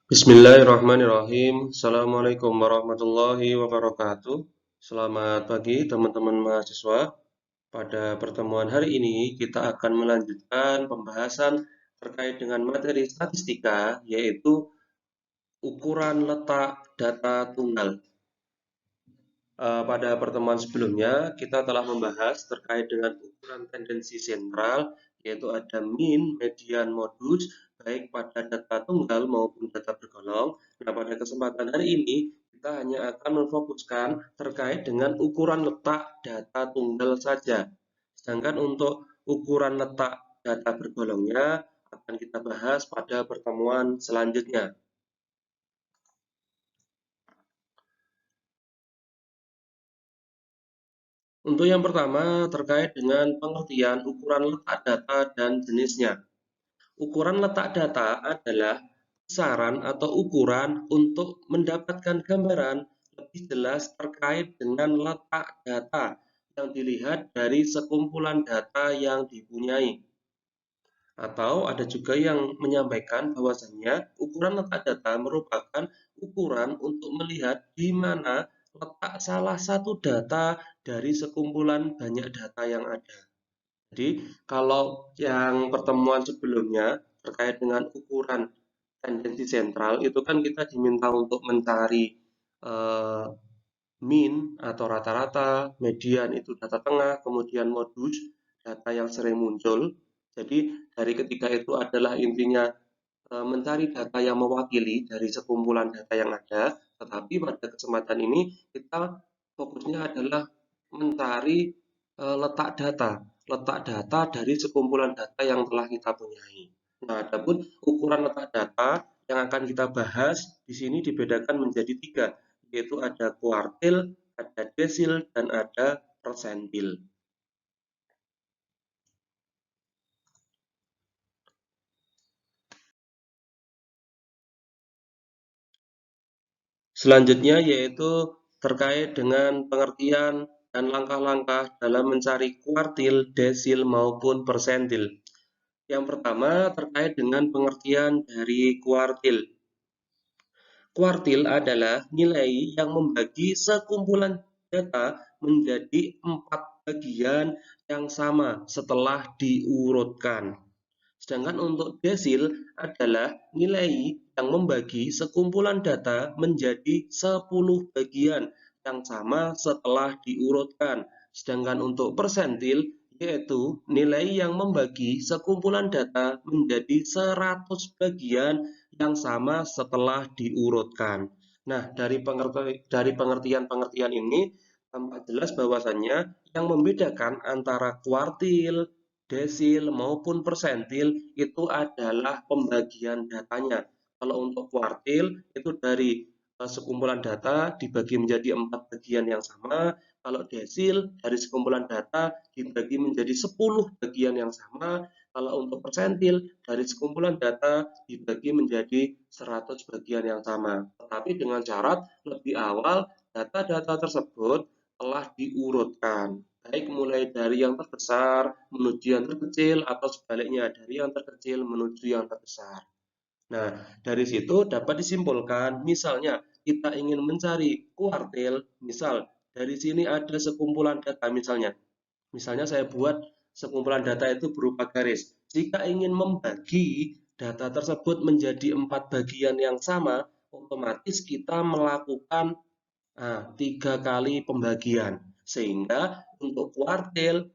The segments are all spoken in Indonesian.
Bismillahirrahmanirrahim. Assalamualaikum warahmatullahi wabarakatuh. Selamat pagi teman-teman mahasiswa. Pada pertemuan hari ini kita akan melanjutkan pembahasan terkait dengan materi statistika, yaitu ukuran letak data tunggal. Pada pertemuan sebelumnya kita telah membahas terkait dengan ukuran tendensi sentral, yaitu ada mean, median, modus, baik pada data tunggal maupun data bergolong. Nah, pada kesempatan hari ini kita hanya akan memfokuskan terkait dengan ukuran letak data tunggal saja. Sedangkan untuk ukuran letak data bergolongnya akan kita bahas pada pertemuan selanjutnya. Untuk yang pertama, terkait dengan pengertian ukuran letak data dan jenisnya. Ukuran letak data adalah saran atau ukuran untuk mendapatkan gambaran lebih jelas terkait dengan letak data yang dilihat dari sekumpulan data yang dipunyai. Atau ada juga yang menyampaikan bahwasannya ukuran letak data merupakan ukuran untuk melihat di mana letak salah satu data dari sekumpulan banyak data yang ada. Jadi, kalau yang pertemuan sebelumnya terkait dengan ukuran tendensi sentral, itu kan kita diminta untuk mencari eh, mean atau rata-rata, median itu data tengah, kemudian modus, data yang sering muncul. Jadi, dari ketiga itu adalah intinya mencari data yang mewakili dari sekumpulan data yang ada, tetapi pada kesempatan ini kita fokusnya adalah mencari letak data dari sekumpulan data yang telah kita punyai. Nah, adapun ukuran letak data yang akan kita bahas di sini dibedakan menjadi tiga, yaitu ada kuartil, ada desil, dan ada persentil. Selanjutnya yaitu terkait dengan pengertian dan langkah-langkah dalam mencari kuartil, desil, maupun persentil. Yang pertama terkait dengan pengertian dari kuartil. Kuartil adalah nilai yang membagi sekumpulan data menjadi 4 bagian yang sama setelah diurutkan. Sedangkan untuk desil adalah nilai yang membagi sekumpulan data menjadi 10 bagian yang sama setelah diurutkan. Sedangkan untuk persentil yaitu nilai yang membagi sekumpulan data menjadi 100 bagian yang sama setelah diurutkan. Nah, dari pengertian-pengertian ini tampak jelas bahwasannya yang membedakan antara kuartil, desil maupun persentil itu adalah pembagian datanya. Kalau untuk kuartil itu dari sekumpulan data dibagi menjadi 4 bagian yang sama. Kalau desil dari sekumpulan data dibagi menjadi 10 bagian yang sama. Kalau untuk persentil dari sekumpulan data dibagi menjadi 100 bagian yang sama. Tetapi dengan syarat lebih awal data-data tersebut telah diurutkan, baik mulai dari yang terbesar menuju yang terkecil atau sebaliknya dari yang terkecil menuju yang terbesar. Nah, dari situ dapat disimpulkan, misalnya kita ingin mencari kuartil, misal dari sini ada sekumpulan data misalnya. Misalnya saya buat sekumpulan data itu berupa garis. Jika ingin membagi data tersebut menjadi 4 bagian yang sama, otomatis kita melakukan 3 kali pembagian. Sehingga untuk kuartil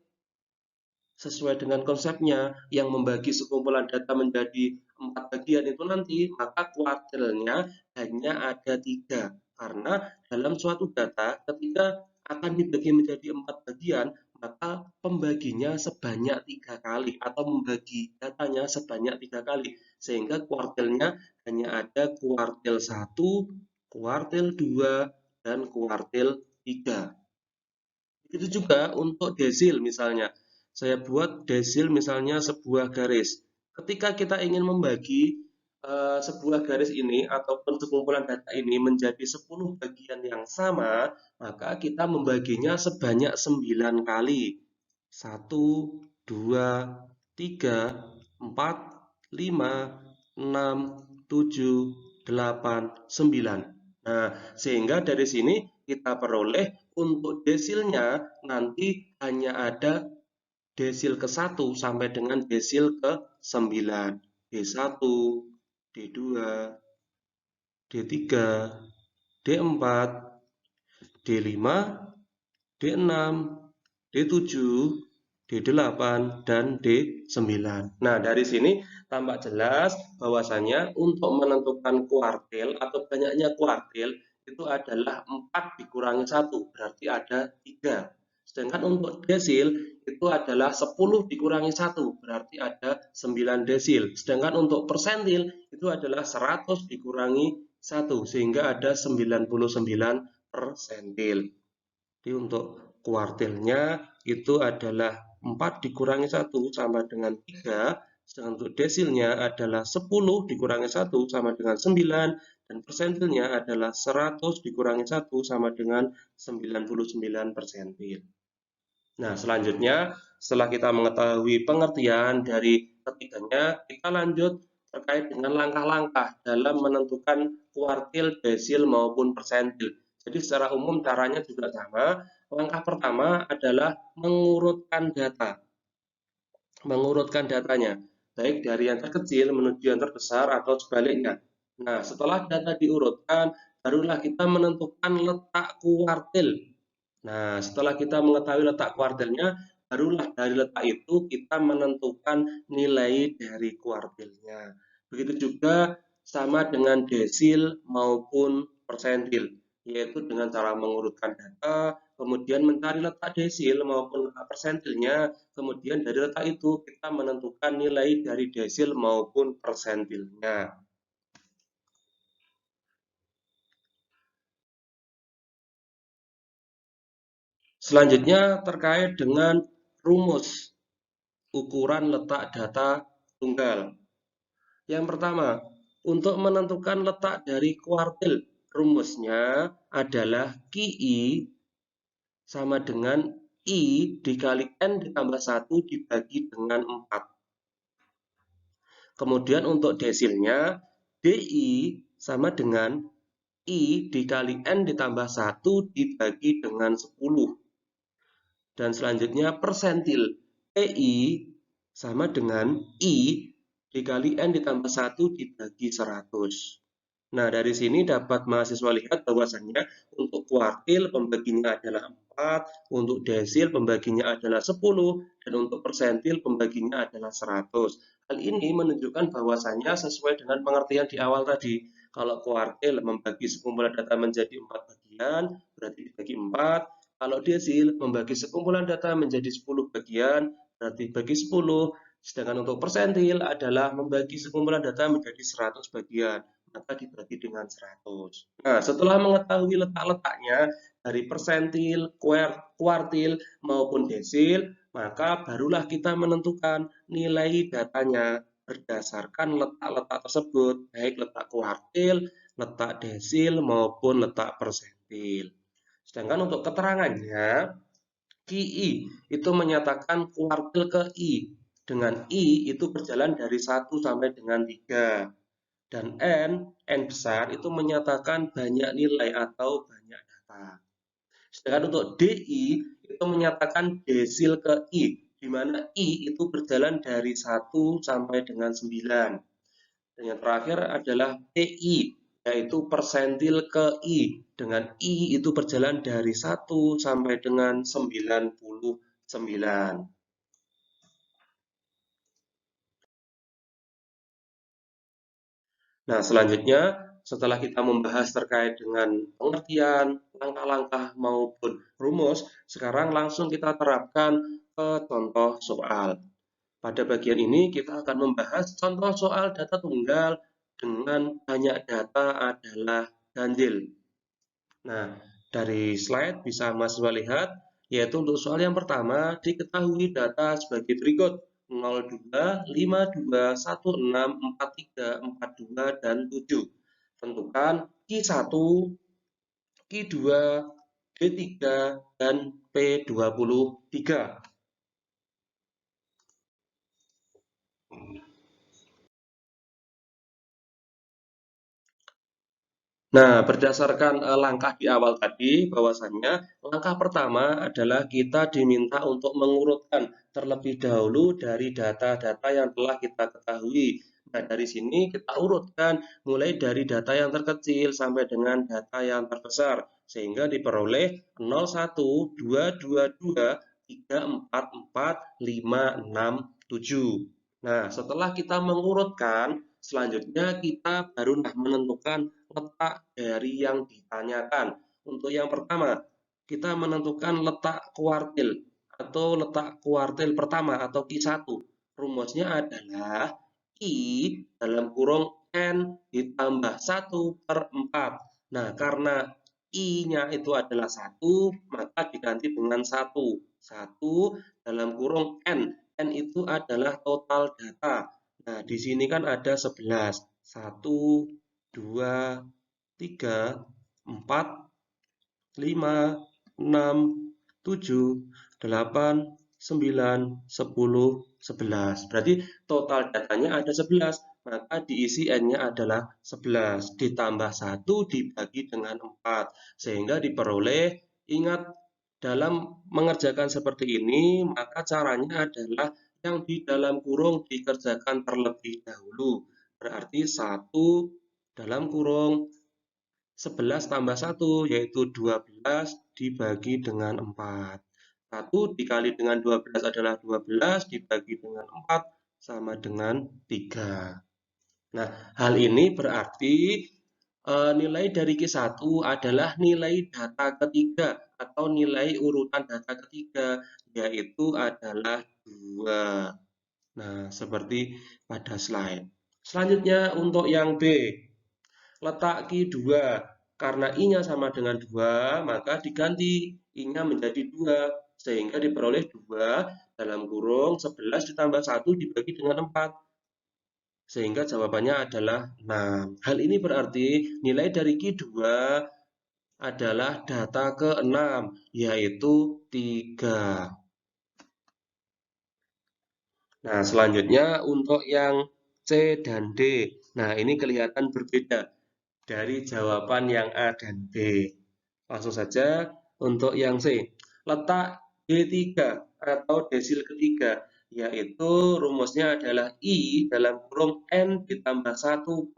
sesuai dengan konsepnya yang membagi sekumpulan data menjadi 4 bagian itu nanti, maka kuartilnya hanya ada 3. Karena dalam suatu data ketika akan dibagi menjadi 4 bagian, maka pembaginya sebanyak 3 kali atau membagi datanya sebanyak 3 kali. Sehingga kuartilnya hanya ada kuartil 1, kuartil 2, dan kuartil 3. Begitu juga untuk desil misalnya. Saya buat desil misalnya sebuah garis. Ketika kita ingin membagi sebuah garis ini ataupun sekumpulan data ini menjadi 10 bagian yang sama, maka kita membaginya sebanyak 9 kali. 1, 2, 3, 4, 5, 6, 7, 8, 9. Nah, sehingga dari sini kita peroleh untuk desilnya nanti hanya ada desil ke-1 sampai dengan desil ke-9. D1, D2, D3, D4, D5, D6, D7, D8, dan D9. Nah, dari sini tampak jelas bahwasanya untuk menentukan kuartil atau banyaknya kuartil itu adalah 4 dikurangi 1, berarti ada 3. Sedangkan untuk desil itu adalah 10 dikurangi 1, berarti ada 9 desil. Sedangkan untuk persentil itu adalah 100 dikurangi 1, sehingga ada 99 persentil. Jadi untuk kuartilnya itu adalah 4 dikurangi 1 sama dengan 3, sedangkan untuk desilnya adalah 10 dikurangi 1 sama dengan 9, dan persentilnya adalah 100 dikurangi 1 sama dengan 99 persentil. Nah, selanjutnya setelah kita mengetahui pengertian dari ketiganya, kita lanjut terkait dengan langkah-langkah dalam menentukan kuartil, desil, maupun persentil. Jadi secara umum caranya juga sama. Langkah pertama adalah mengurutkan data. Mengurutkan datanya, baik dari yang terkecil menuju yang terbesar atau sebaliknya. Nah, setelah data diurutkan, barulah kita menentukan letak kuartil. Nah, setelah kita mengetahui letak kuartilnya, barulah dari letak itu kita menentukan nilai dari kuartilnya. Begitu juga sama dengan desil maupun persentil, yaitu dengan cara mengurutkan data, kemudian mencari letak desil maupun letak persentilnya, kemudian dari letak itu kita menentukan nilai dari desil maupun persentilnya. Selanjutnya terkait dengan rumus ukuran letak data tunggal. Yang pertama, untuk menentukan letak dari kuartil, rumusnya adalah QI sama dengan I dikali N ditambah 1 dibagi dengan 4. Kemudian untuk desilnya, DI sama dengan I dikali N ditambah 1 dibagi dengan 10. Dan selanjutnya persentil, PI sama dengan I dikali N ditambah 1 dibagi 100. Nah, dari sini dapat mahasiswa lihat bahwasannya untuk kuartil pembaginya adalah 4, untuk desil pembaginya adalah 10, dan untuk persentil pembaginya adalah 100. Hal ini menunjukkan bahwasannya sesuai dengan pengertian di awal tadi. Kalau kuartil membagi sekumpulan data menjadi 4 bagian, berarti dibagi 4. Kalau desil membagi sekumpulan data menjadi 10 bagian, berarti bagi 10. Sedangkan untuk persentil adalah membagi sekumpulan data menjadi 100 bagian, maka dibagi dengan 100. Nah, setelah mengetahui letak-letaknya dari persentil, kuartil, maupun desil, maka barulah kita menentukan nilai datanya berdasarkan letak-letak tersebut, baik letak kuartil, letak desil, maupun letak persentil. Sedangkan untuk keterangannya, QI itu menyatakan kuartil ke I, dengan I itu berjalan dari 1 sampai dengan 3. Dan N besar itu menyatakan banyak nilai atau banyak data. Sedangkan untuk DI itu menyatakan desil ke I, di mana I itu berjalan dari 1 sampai dengan 9. Dan yang terakhir adalah TI, yaitu persentil ke I, dengan I itu berjalan dari 1 sampai dengan 99. Nah, selanjutnya setelah kita membahas terkait dengan pengertian, langkah-langkah maupun rumus, sekarang langsung kita terapkan ke contoh soal. Pada bagian ini kita akan membahas contoh soal data tunggal dengan banyak data adalah ganjil. Nah, dari slide bisa mahasiswa lihat, yaitu untuk soal yang pertama, diketahui data sebagai berikut: 02, 52, 16, 43, 42, dan 7. Tentukan Q1, Q2, D3, dan P23. Nah, berdasarkan langkah di awal tadi, bahwasannya langkah pertama adalah kita diminta untuk mengurutkan terlebih dahulu dari data-data yang telah kita ketahui. Nah, dari sini kita urutkan mulai dari data yang terkecil sampai dengan data yang terbesar, sehingga diperoleh 0, 1, 2, 2, 2, 3, 4, 4, 5, 6, 7. Nah, setelah kita mengurutkan, selanjutnya kita baru menentukan letak dari yang ditanyakan. Untuk yang pertama, kita menentukan letak kuartil atau letak kuartil pertama atau Q1. Rumusnya adalah I dalam kurung N ditambah 1/4. Nah, karena I-nya itu adalah 1, maka diganti dengan 1. 1 dalam kurung N. N itu adalah total data. Nah, di sini kan ada 11. 1, 2, 3, 4, 5, 6, 7, 8, 9, 10, 11. Berarti total datanya ada 11. Maka diisi N-nya adalah 11. Ditambah 1 dibagi dengan 4. Sehingga diperoleh, ingat, dalam mengerjakan seperti ini, maka caranya adalah yang di dalam kurung dikerjakan terlebih dahulu. Berarti 1 dalam kurung 11 tambah 1 yaitu 12 dibagi dengan 4. 1 dikali dengan 12 adalah 12, dibagi dengan 4 sama dengan 3. Nah, hal ini berarti nilai dari Q1 adalah nilai data ketiga atau nilai urutan data ketiga, yaitu adalah 2. Nah, seperti pada slide. Selanjutnya untuk yang B. Letak Q2, karena I-nya sama dengan 2, maka diganti I-nya menjadi 2, sehingga diperoleh 2 dalam kurung 11 ditambah 1 dibagi dengan 4, sehingga jawabannya adalah 6. Hal ini berarti nilai dari Q2 adalah data ke-6, yaitu 3. Nah, selanjutnya untuk yang C dan D. Nah, ini kelihatan berbeda dari jawaban yang A dan B. Langsung saja untuk yang C. Letak D3 atau desil ketiga, yaitu rumusnya adalah I dalam kurung N ditambah 1/10.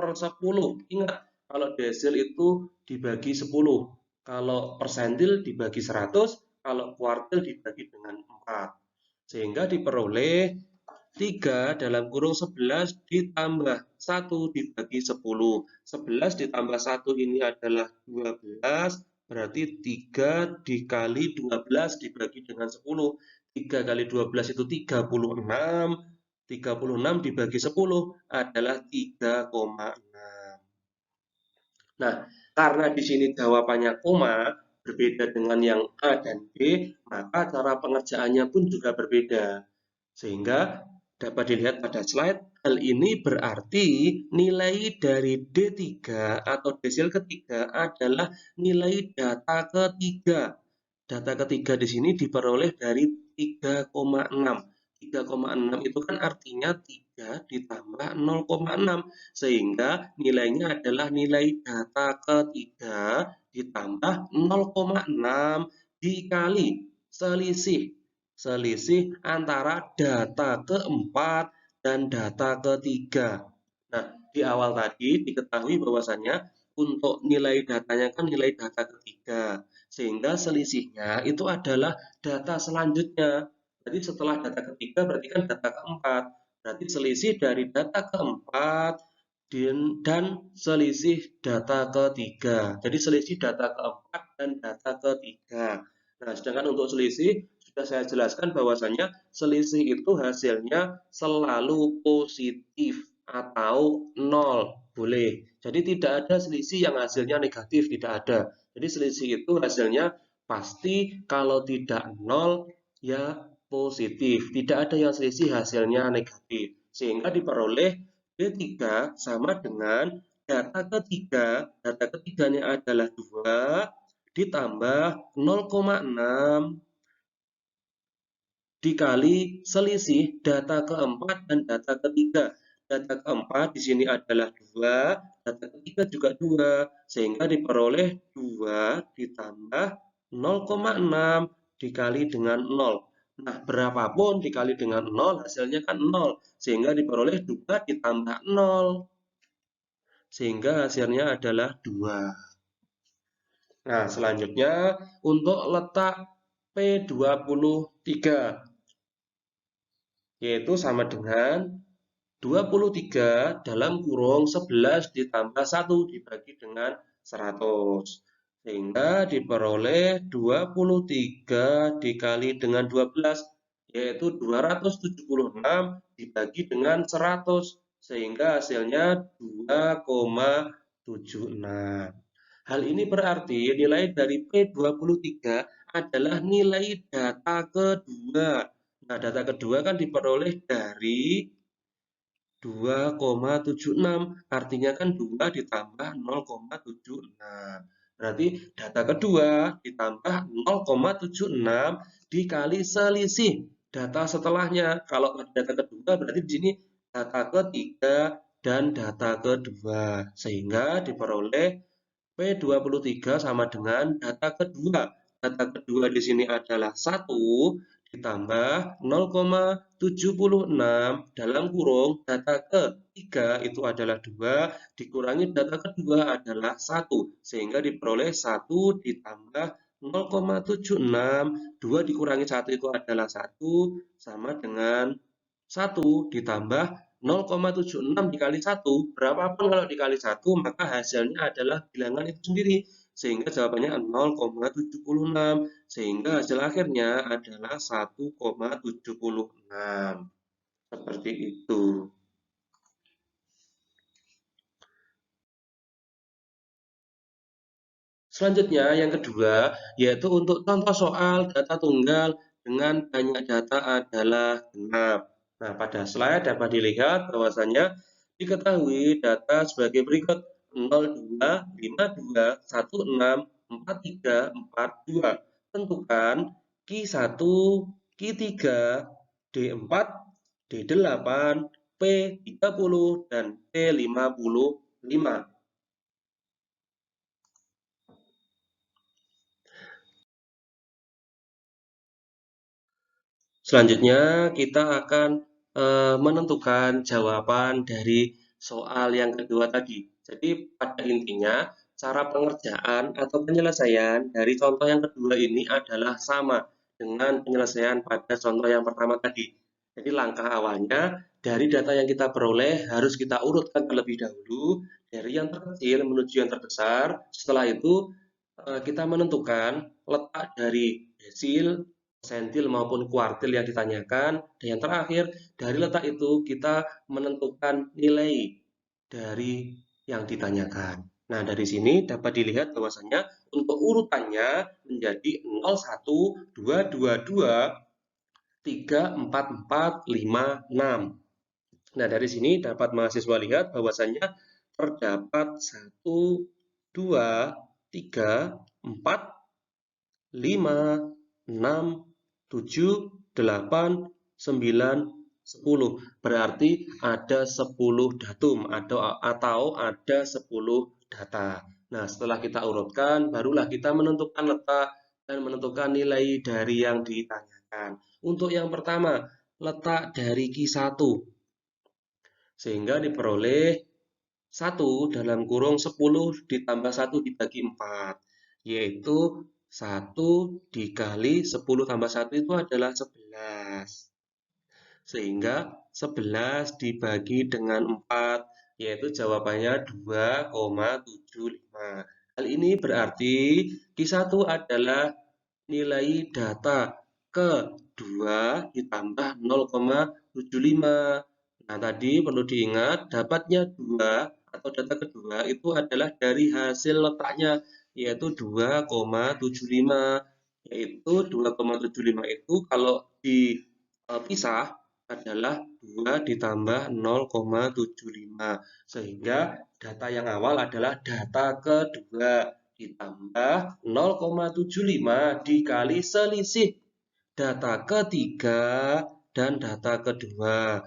Ingat, kalau desil itu dibagi 10. Kalau persentil dibagi 100, kalau kuartil dibagi dengan 4. Sehingga diperoleh 3 dalam kurung 11 ditambah 1 dibagi 10. 11 ditambah 1 ini adalah 12, berarti 3 dikali 12 dibagi dengan 10. 3 kali 12 itu 36. 36 dibagi 10 adalah 3,6. Nah, karena di sini jawabannya koma, berbeda dengan yang A dan B, maka cara pengerjaannya pun juga berbeda. Sehingga dapat dilihat pada slide, hal ini berarti nilai dari D3 atau desil ketiga adalah nilai data ketiga. Data ketiga di sini diperoleh dari 3,6. 3,6 itu kan artinya 3 ditambah 0,6. Sehingga nilainya adalah nilai data ketiga ditambah 0,6 dikali selisih antara data keempat dan data ketiga. Nah, di awal tadi diketahui bahwasannya untuk nilai datanya kan nilai data ketiga, sehingga selisihnya itu adalah data selanjutnya. Jadi setelah data ketiga berarti kan data keempat. Berarti selisih dari data keempat dan selisih data ketiga. Jadi selisih data keempat dan data ketiga. Nah, sedangkan untuk selisih sudah saya jelaskan bahwasannya selisih itu hasilnya selalu positif atau nol, boleh. Jadi tidak ada selisih yang hasilnya negatif, tidak ada. Jadi selisih itu hasilnya pasti kalau tidak nol ya positif. Tidak ada yang selisih hasilnya negatif. Sehingga diperoleh D3 sama dengan data ketiganya adalah 2 ditambah 0,6 dikali selisih data keempat dan data ketiga. data keempat di sini adalah 2, data ketiga juga 2, sehingga diperoleh 2 ditambah 0,6 dikali dengan 0. Nah, berapapun dikali dengan 0, hasilnya kan 0, sehingga diperoleh 2 ditambah 0, sehingga hasilnya adalah 2. Nah, selanjutnya untuk letak P23, yaitu sama dengan 23 dalam kurung 11 ditambah 1 dibagi dengan 100. Sehingga diperoleh 23 dikali dengan 12, yaitu 276 dibagi dengan 100. Sehingga hasilnya 2,76. Hal ini berarti nilai dari P23 adalah nilai data kedua. Nah, data kedua kan diperoleh dari 2,76, artinya kan 2 ditambah 0,76. Berarti data kedua ditambah 0,76 dikali selisih data setelahnya. Kalau data kedua berarti di sini data ketiga dan data kedua. Sehingga diperoleh P23 sama dengan data kedua. Data kedua di sini adalah 1 ditambah 0,76 dalam kurung data ketiga itu adalah 2 dikurangi data kedua adalah 1. Sehingga diperoleh 1 ditambah 0,76, 2 dikurangi 1 itu adalah 1 sama dengan 1 ditambah 0,76 dikali 1, berapapun kalau dikali 1, maka hasilnya adalah bilangan itu sendiri. Sehingga jawabannya 0,76. Sehingga hasil akhirnya adalah 1,76. Seperti itu. Selanjutnya, yang kedua, yaitu untuk contoh soal data tunggal dengan banyak data adalah genap. Nah, pada slide dapat dilihat bahwasanya diketahui data sebagai berikut: 0252164342. Tentukan Q1, Q3, D4, D8, P30, dan P55. Selanjutnya kita akan menentukan jawaban dari soal yang kedua tadi. Jadi pada intinya cara pengerjaan atau penyelesaian dari contoh yang kedua ini adalah sama dengan penyelesaian pada contoh yang pertama tadi. Jadi langkah awalnya dari data yang kita peroleh harus kita urutkan terlebih dahulu dari yang terkecil menuju yang terbesar. Setelah itu kita menentukan letak dari desil, sentil maupun kuartil yang ditanyakan. Dan yang terakhir, dari letak itu kita menentukan nilai dari yang ditanyakan. Nah, dari sini dapat dilihat bahwasanya untuk urutannya menjadi 0, 1, 2, 2, 2, 3, 4, 4, 5, 6. Nah, dari sini dapat mahasiswa lihat bahwasanya terdapat 1, 2, 3, 4, 5, 6, 7, 8, 9, 10. Berarti ada 10 datum atau ada 10 data. Nah, setelah kita urutkan, barulah kita menentukan letak dan menentukan nilai dari yang ditanyakan. Untuk yang pertama, letak dari Q1. Sehingga diperoleh 1 dalam kurung 10 ditambah 1 dibagi 4, yaitu 1 dikali 10 tambah 1 itu adalah 11. Sehingga 11 dibagi dengan 4, yaitu jawabannya 2,75. Hal ini berarti Q1 adalah nilai data kedua ditambah 0,75. Nah, tadi perlu diingat, dapatnya 2 atau data kedua itu adalah dari hasil letaknya, yaitu 2,75. Yaitu 2,75 itu kalau dipisah adalah 2 ditambah 0,75. Sehingga data yang awal adalah data kedua ditambah 0,75 dikali selisih data ketiga dan data kedua.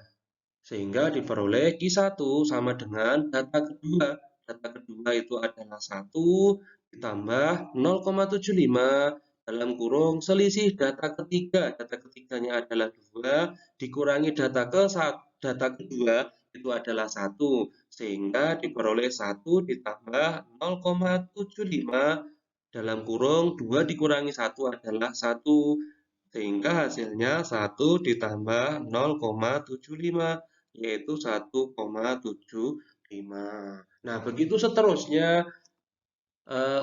Sehingga diperoleh Q1 sama dengan data kedua. Data kedua itu adalah 1 ditambah 0,75 dalam kurung selisih data ketiga. Data ketiganya adalah 2 dikurangi data kedua itu adalah 1. Sehingga diperoleh 1 ditambah 0,75 dalam kurung 2 dikurangi 1 adalah 1. Sehingga hasilnya 1 ditambah 0,75 yaitu 1,75. Nah, begitu seterusnya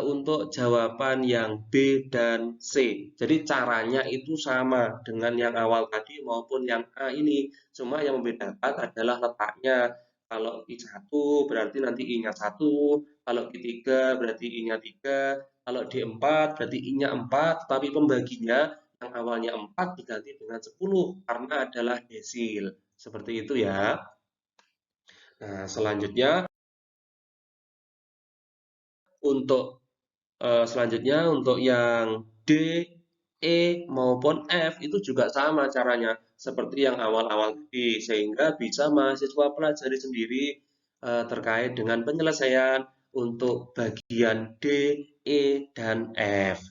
untuk jawaban yang B dan C. Jadi caranya itu sama dengan yang awal tadi maupun yang A ini. Cuma yang membedakan adalah letaknya. Kalau I1 berarti nanti I-nya 1, kalau I3 berarti I-nya 3, kalau D4 berarti I-nya 4, tapi pembaginya yang awalnya 4 diganti dengan 10 karena adalah desil. Seperti itu ya. Nah, selanjutnya untuk selanjutnya untuk yang D, E maupun F itu juga sama caranya seperti yang awal-awal tadi sehingga bisa mahasiswa pelajari sendiri terkait dengan penyelesaian untuk bagian D, E, dan F.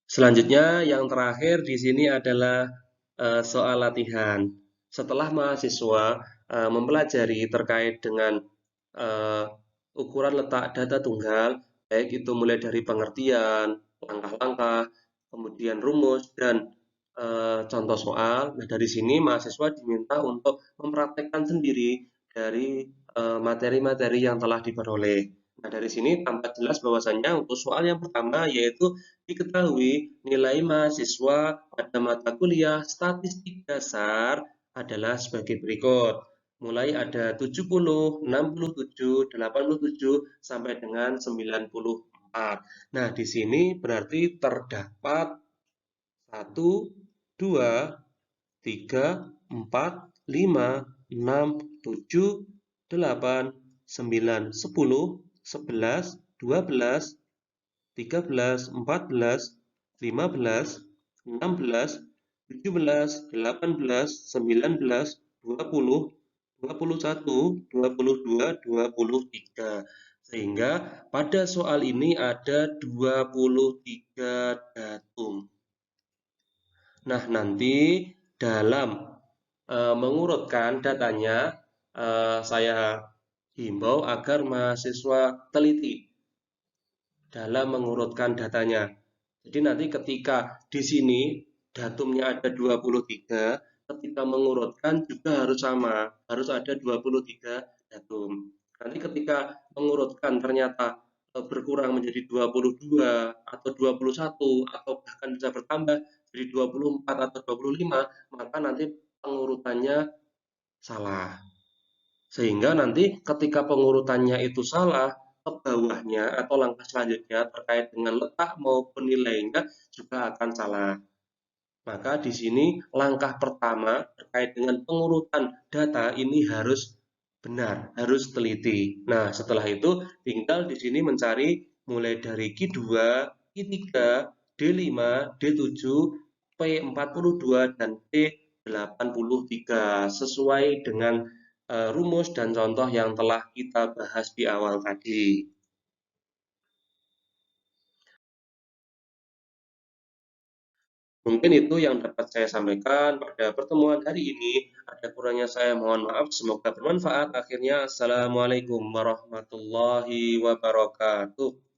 Selanjutnya yang terakhir di sini adalah soal latihan. Setelah mahasiswa mempelajari terkait dengan eh, ukuran letak data tunggal, baik itu mulai dari pengertian, langkah-langkah, kemudian rumus, dan contoh soal. Nah, dari sini mahasiswa diminta untuk mempraktekkan sendiri dari materi-materi yang telah diperoleh. Nah, dari sini tampak jelas bahwasannya untuk soal yang pertama yaitu diketahui nilai mahasiswa pada mata kuliah statistik dasar adalah sebagai berikut. Mulai ada 70, 67, 87, sampai dengan 94. Nah, di sini berarti terdapat 1, 2, 3, 4, 5, 6, 7, 8, 9, 10, 11, 12, 13, 14, 15, 16, 17, 18, 19, 20, 21, 22, 23. Sehingga pada soal ini ada 23 datum. Nah, nanti dalam mengurutkan datanya, saya himbau agar mahasiswa teliti dalam mengurutkan datanya. Jadi nanti ketika di sini datumnya ada 23, ketika mengurutkan juga harus sama, harus ada 23 datum. Nanti ketika mengurutkan ternyata berkurang menjadi 22 atau 21 atau bahkan bisa bertambah jadi 24 atau 25, maka nanti pengurutannya salah. Sehingga nanti ketika pengurutannya itu salah, ke bawahnya atau langkah selanjutnya terkait dengan letak maupun nilainya juga akan salah. Maka di sini langkah pertama terkait dengan pengurutan data ini harus benar, harus teliti. Nah, setelah itu tinggal di sini mencari mulai dari Q2, Q3, D5, D7, P42 dan P83 sesuai dengan rumus dan contoh yang telah kita bahas di awal tadi. Mungkin itu yang dapat saya sampaikan pada pertemuan hari ini. Ada kurangnya saya mohon maaf, semoga bermanfaat. Akhirnya, Assalamualaikum warahmatullahi wabarakatuh.